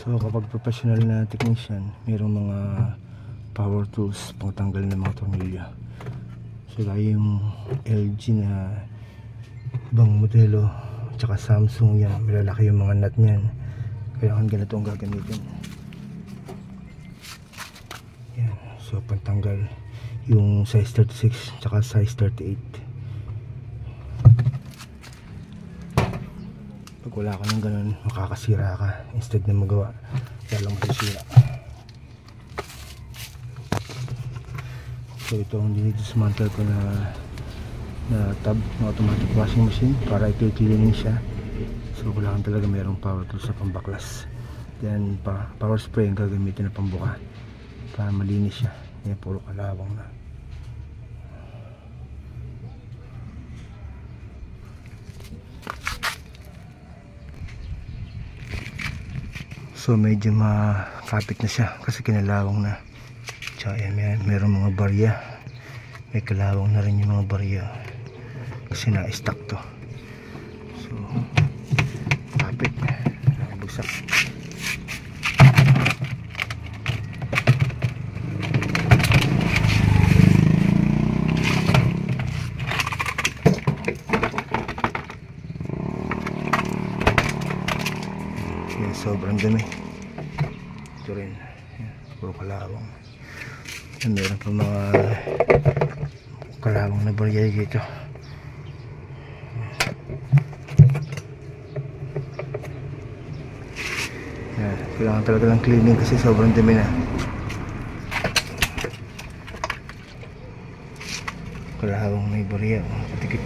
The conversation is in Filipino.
So kapag professional na technician, mayroong mga power tools pang tanggal ng mga tornilyo. So gaya yung LG na ibang modelo, tsaka Samsung, yan malalaki yung mga nut nyan, kailangan ganito ang gagamitin. Yan. So pantanggal yung size 36 tsaka size 38. Pag wala ka ng ganun, makakasira ka instead na magawa, lalong masisira. So ito ang dinidismantle ko na tub na automatic washing machine para i-cleaning siya. So kailangan talaga mayroong power tools sa pambaklas. Then power spray ang gagamitin na pambuka para malinis siya. Yan, puro kalawang na. So medyo makapit na siya kasi kinalawang na. Tsaka yan, mayroong mga barya. May kalawang na rin yung mga barya kasi na-stack to. So kapit, nakabugsak. Yan, sobrang dami. Ito rin, yan, puro kalawang. Yan, meron pa mga kalawang na barya dito. Yan, kailangan talaga ng cleaning kasi sobrang dami na. Kalawang may barya, patikit.